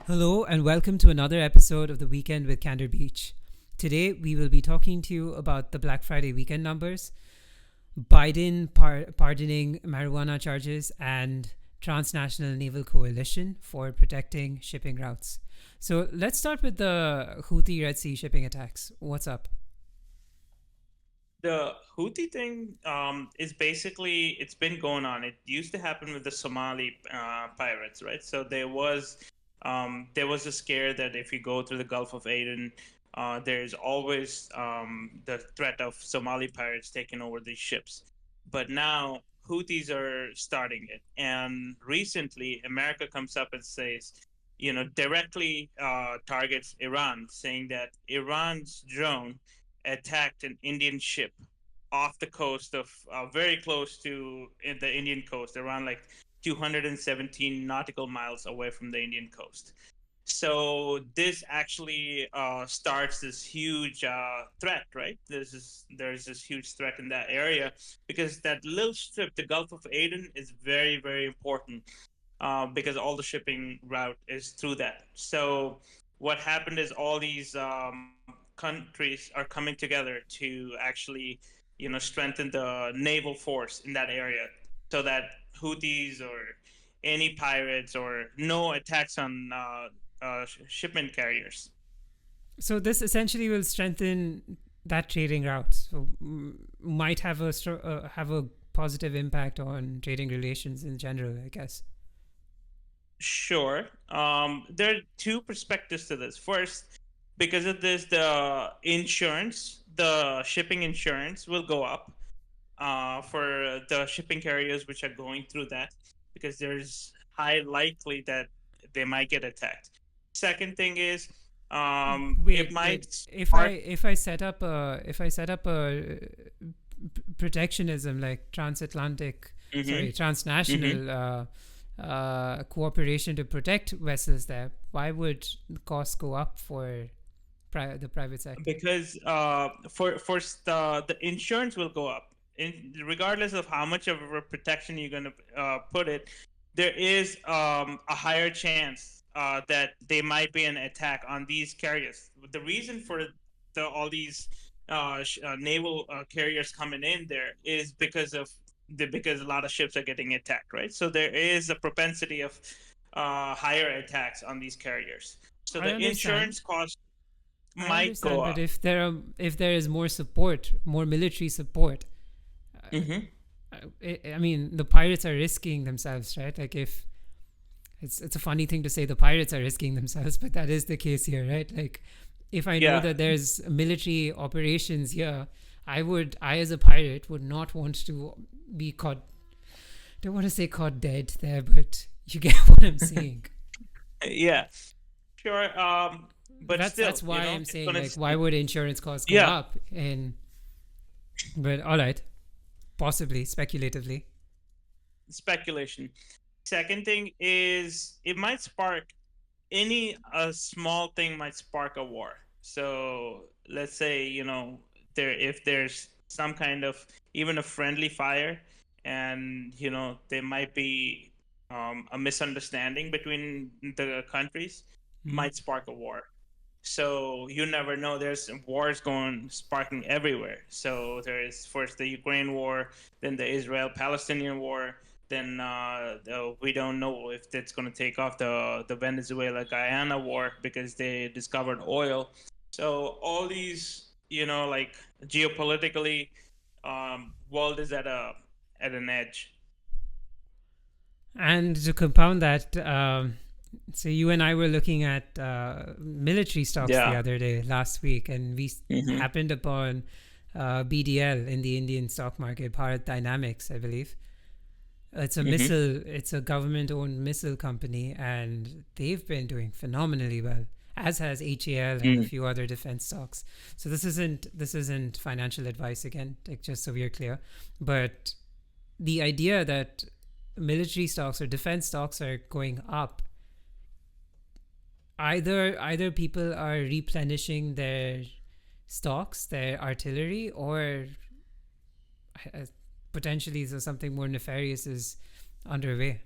Hello, and welcome to another episode of The Weekend with Candor Beach. Today, we will be talking to you about the Black Friday weekend numbers, Biden pardoning marijuana charges, and Transnational Naval Coalition for protecting shipping routes. So, let's start with the Houthi Red Sea shipping attacks. What's up? The Houthi thing is basically it's been going on. It used to happen with the Somali pirates, right? So there was a scare that if you go through the Gulf of Aden, there's always the threat of Somali pirates taking over these ships. But now Houthis are starting it, and recently America comes up and says, directly targets Iran, saying that Iran's drone attacked an Indian ship off the coast of very close to the Indian coast, around like 217 nautical miles away from the Indian coast. So this actually starts this huge threat, right? There's this huge threat in that area because that little strip, the Gulf of Aden, is very very important because all the shipping route is through that. So what happened is all these countries are coming together to actually, strengthen the naval force in that area, so that Houthis or any pirates or no attacks on shipment carriers. So, this essentially will strengthen that trading route. So, might have a positive impact on trading relations in general, I guess. Sure. There are two perspectives to this. First, because of this, the shipping insurance will go up for the shipping carriers which are going through that, because there's high likely that they might get attacked. Second thing is, it Wait. might If I spark. if I set up a protectionism like Mm-hmm, mm-hmm. transnational cooperation to protect vessels there, why would the costs go up for the private sector? Because the insurance will go up, regardless of how much of a protection you're going to put it. There is a higher chance that there might be an attack on these carriers. The reason for all these naval carriers coming in there is because a lot of ships are getting attacked, right? So there is a propensity of higher attacks on these carriers. So I the understand. insurance cost I might go understand, but up. if there is more support, more military support, Hmm. I mean, the pirates are risking themselves, right? Like if it's a funny thing to say the pirates are risking themselves, but that is the case here, right? Like if I know Yeah, that there's military operations here, I as a pirate would not want to be caught. Don't want to say caught dead there, but you get what I'm saying. yeah, sure. But That's still, why I'm it's saying gonna. like why would insurance costs go Yeah, up? And but all right, possibly speculatively. speculation. Second thing is it might spark any a small thing might spark a war. So let's say there if there's some kind of even a friendly fire, and there might be a misunderstanding between the countries, Hmm. might spark a war. So you never know. There's wars going sparking everywhere. So there is first the Ukraine war, then the Israel-Palestinian war. Then we don't know if that's going to take off the Venezuela Guyana war because they discovered oil. So all these, like geopolitically, world is at an edge. And to compound that, so you and I were looking at military stocks the Yeah. other day, last week, and we Hmm. happened upon BDL in the Indian stock market, Bharat Dynamics, I believe. Hmm. It's a government-owned missile company, and they've been doing phenomenally well, as has HAL and a Mm. few other defense stocks. So this isn't financial advice again, like just so we're clear, but the idea that military stocks or defense stocks are going up, either people are replenishing their stocks, their artillery, or uh, potentially so something more nefarious is underway.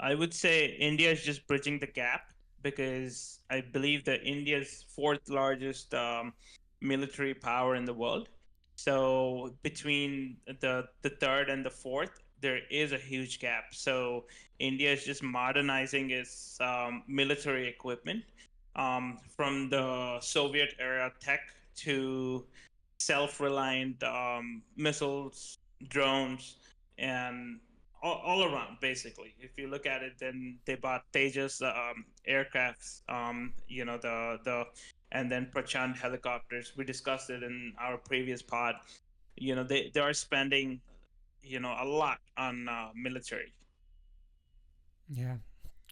I would say India is just bridging the gap because I believe that India's fourth largest military power in the world. So between the third and the fourth, there is a huge gap. So India is just modernizing its military equipment from the Soviet era tech to self-reliant missiles, drones, and all around basically. If you look at it, then they bought Tejas aircrafts, the and then Prachand helicopters. We discussed it in our previous pod. They are spending a lot on military. Yeah,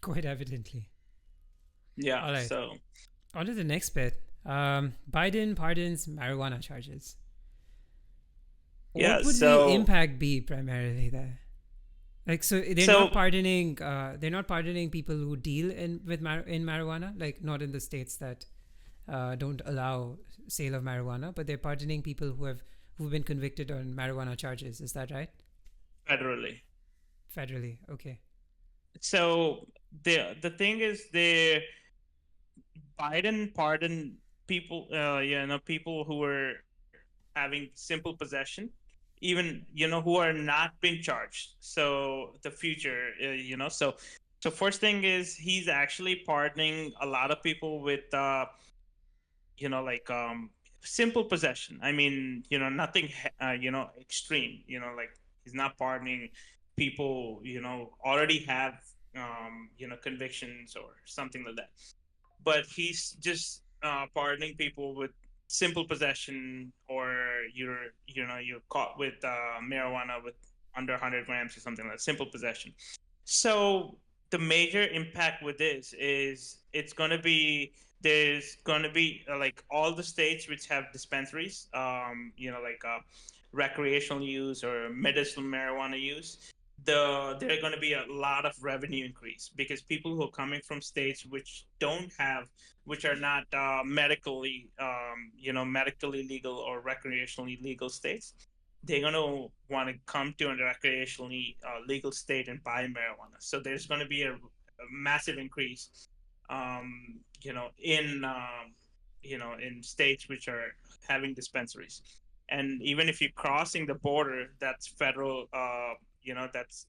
quite evidently. Yeah. All right, So on to the next bit. Biden pardons marijuana charges. yeah. What would the impact be primarily there? Like, so they're not So pardoning. They're not pardoning people who deal in marijuana, like not in the states that don't allow sale of marijuana, but they're pardoning people who've been convicted on marijuana charges. Is that right? federally. Federally, okay. So the thing is, the Biden pardoned people, people who were having simple possession, even who are not being charged. So the future, so first thing is he's actually pardoning a lot of people with like simple possession. I mean, nothing extreme. Like he's not pardoning people already have convictions or something like that, but he's just pardoning people with simple possession, or you're caught with marijuana with under 100 grams or something like that, simple possession. So the major impact with this is it's going to be there's going to be like all the states which have dispensaries, like recreational use or medicinal marijuana use, there are going to be a lot of revenue increase because people who are coming from states which are not medically legal or recreationally legal states, they're going to want to come to a recreationally legal state and buy marijuana. So there's going to be a massive increase, in states which are having dispensaries. And even if you're crossing the border, that's federal. That's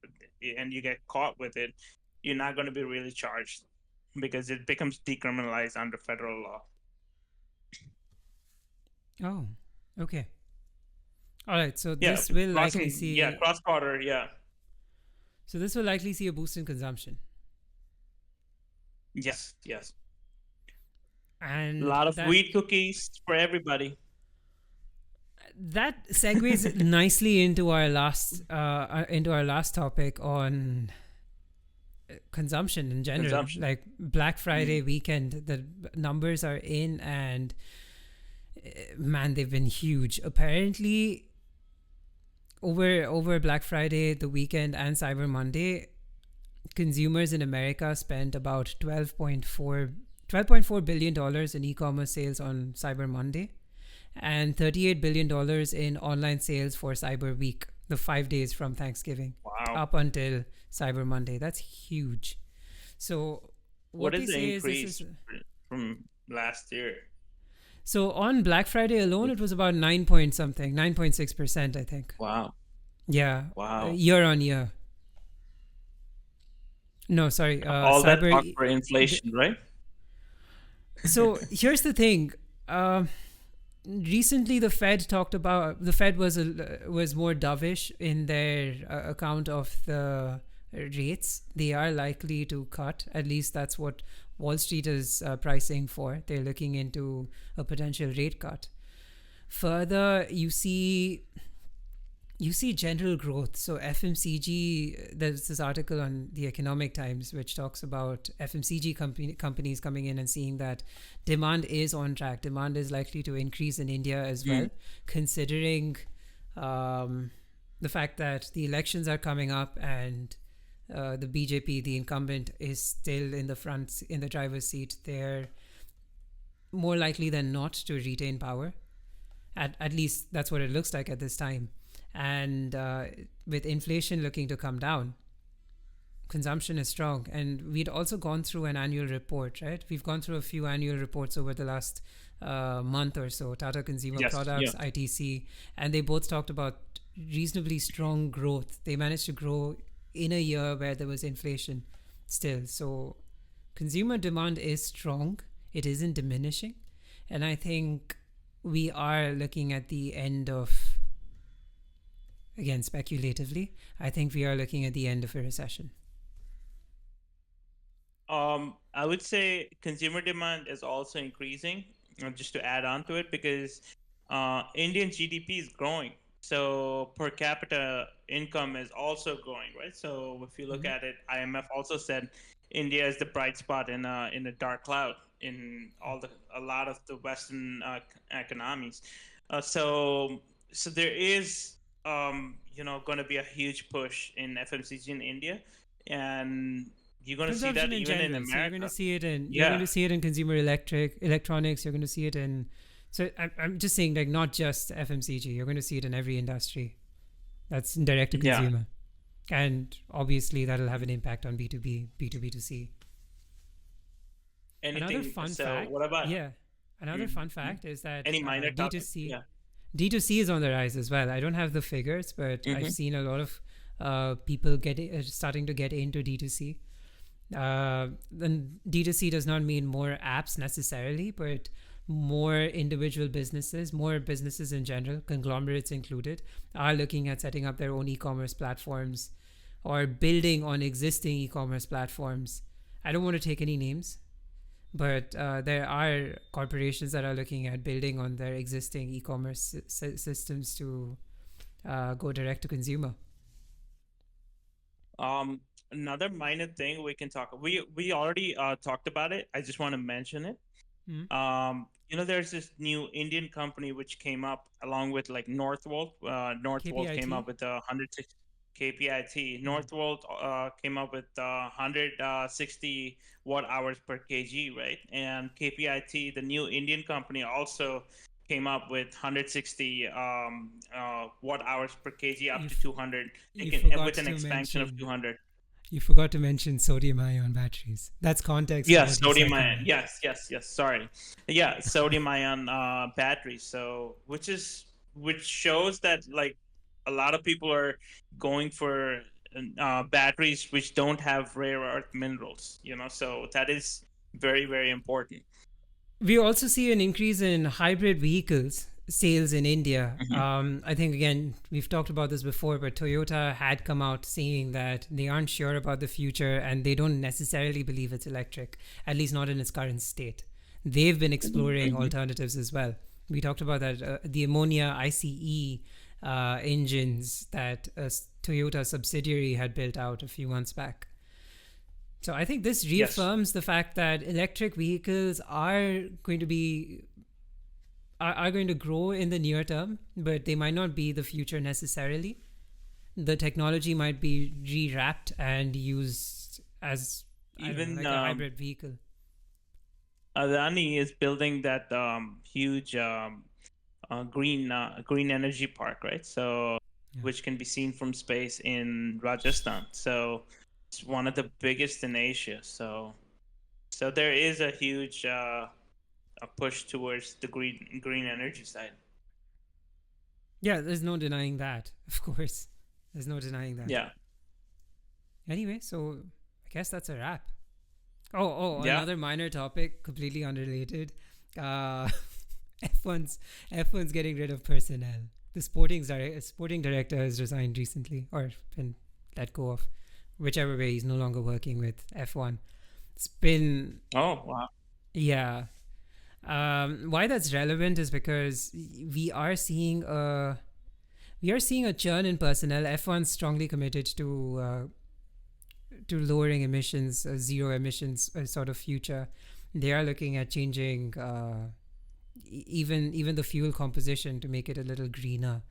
and you get caught with it, you're not going to be really charged because it becomes decriminalized under federal law. Oh, okay. All right. So Yeah, this will likely crossing. Yeah, see. cross border. Yeah, So this will likely see a boost in consumption, yes. A and lot of weed cookies for everybody. that segues nicely into our last topic on consumption in general. Consumption. Like Black Friday Mm. weekend, the numbers are in, and man, they've been huge. Apparently, over Black Friday, the weekend, and Cyber Monday, consumers in America spent about $12.4 billion in e-commerce sales on Cyber Monday, and $38 billion in online sales for Cyber Week, the 5 days from Thanksgiving Wow. up until Cyber Monday. That's huge. So What what is they the say is this increase is from last year? so on Black Friday alone, it was about 9 point something, 9.6%, I think. Wow. Yeah, Wow. year on year. No, sorry, All that talk cyber. for inflation, right? So here's the thing. Recently, the Fed was more dovish in their account of the rates. They are likely to cut. At least that's what Wall Street is pricing for. They're looking into a potential rate cut. Further, you see general growth. So FMCG, there's this article on the Economic Times which talks about FMCG companies coming in and seeing that demand is on track. Demand is likely to increase in India as well, considering the fact that the elections are coming up and the BJP, the incumbent, is still in the driver's seat. They're more likely than not to retain power. At least that's what it looks like at this time. And with inflation looking to come down, consumption is strong. And we'd also gone through an annual report, right? We've gone through a few annual reports over the last month or so, Tata Consumer Yes. Yeah. Products, ITC, and they both talked about reasonably strong growth. They managed to grow in a year where there was inflation still. So consumer demand is strong, it isn't diminishing. And I think we are looking at the end of, again, speculatively, I think we are looking at the end of a recession. I would say consumer demand is also increasing, just to add on to it, because Indian GDP is growing. So per capita income is also growing, right? So if you look Mhm. at it, IMF also said India is the bright spot in a dark cloud in a lot of the Western economies. So there is going to be a huge push in FMCG in India, and you're going to see Consumption that in even in general. So you're going to America. see it in Yeah, consumer electronics. You're going to see it in. So I'm just saying, like, not just FMCG. You're going to see it in every industry that's direct to yeah. consumer, and obviously that'll have an impact on B2B, B2B2C. Another Anything. fun So fact, what about yeah, another fun mhm. fact is that Any minor topic? Yeah. D2C is on the rise as well. I don't have the figures, but I've Hmm. seen a lot of people starting to get into D2C. Then D2C does not mean more apps necessarily, but more individual businesses, more businesses in general, conglomerates included, are looking at setting up their own e-commerce platforms or building on existing e-commerce platforms. I don't want to take any names, but there are corporations that are looking at building on their existing e-commerce systems to go direct to consumer. Um, Another minor thing we can talk. We already talked about it. I just want to mention it. Mm-hmm. There's this new Indian company which came up along with like Northvolt. Northvolt came KPIT. up with 160 KPIT. Mm-hmm. Northvolt came up with 160 watt hours per kg, right? And KPIT, the new Indian company, also came up with 160 watt hours per kg up You to 200. They you can forgot with an to expansion of mention 200. you forgot to mention sodium ion batteries. That's context to Yes, what you said sodium coming ion. up. Yes, yes, yes. Sorry. Yeah, sodium ion batteries. So, which shows that like a lot of people are going for batteries which don't have rare earth minerals. So that is very, very important. We also see an increase in hybrid vehicles sales in India. Hmm. I think, again, we've talked about this before, but Toyota had come out saying that they aren't sure about the future and they don't necessarily believe it's electric, at least not in its current state. They've been exploring Hmm. alternatives as well. We talked about that the ammonia ICE engines that a Toyota subsidiary had built out a few months back. So I think this Yes. reaffirms the fact that electric vehicles are going to grow in the near term, but they might not be the future necessarily. The technology might be rewrapped and used as, I don't know, Even like a hybrid vehicle. Adani is building that huge green energy park, right? So Yeah. which can be seen from space in Rajasthan. So it's one of the biggest in Asia. So there is a huge a push towards the green energy side. Yeah, there's no denying that. Of course, there's no denying that. Yeah, Anyway, so I guess that's a wrap. yeah. Another minor topic, completely unrelated. Uh, F1's getting rid of personnel. The sporting director has resigned recently, or been let go of, whichever way. He's no longer working with F1. It's been, Oh wow. yeah. Why that's relevant is because we are seeing a churn in personnel. F1's strongly committed to lowering emissions, zero emissions sort of future. They are looking at changing even the fuel composition to make it a little greener.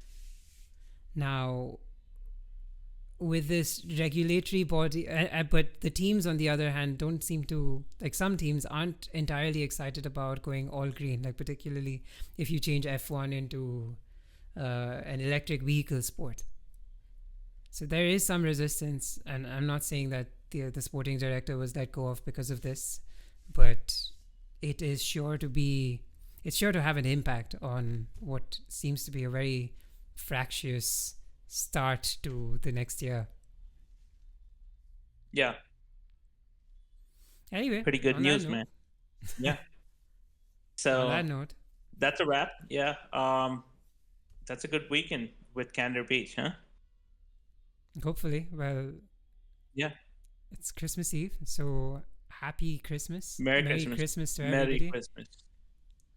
Now, with this regulatory body, but the teams on the other hand don't seem to, like, some teams aren't entirely excited about going all green, like particularly if you change F1 into an electric vehicle sport. So there is some resistance, and I'm not saying that the sporting director was let go of because of this, but it is sure to be it's sure to have an impact on what seems to be a very fractious start to the next year. Yeah, Anyway, pretty good on that news, note, man. Yeah. on So that note, that's a wrap. Yeah. That's a good weekend with Candor Beach, huh? hopefully, well, Yeah. it's Christmas Eve, so happy Christmas, Merry Merry Christmas. Christmas to Merry everybody. Christmas.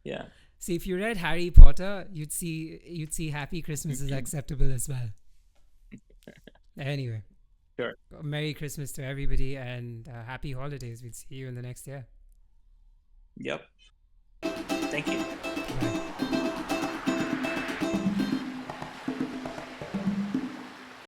Yeah. See, if you read Harry Potter, you'd see Happy Christmas is acceptable as well. Anyway, Sure. Merry Christmas to everybody and happy holidays. We'll see you in the next year. Yep. Thank you. Bye.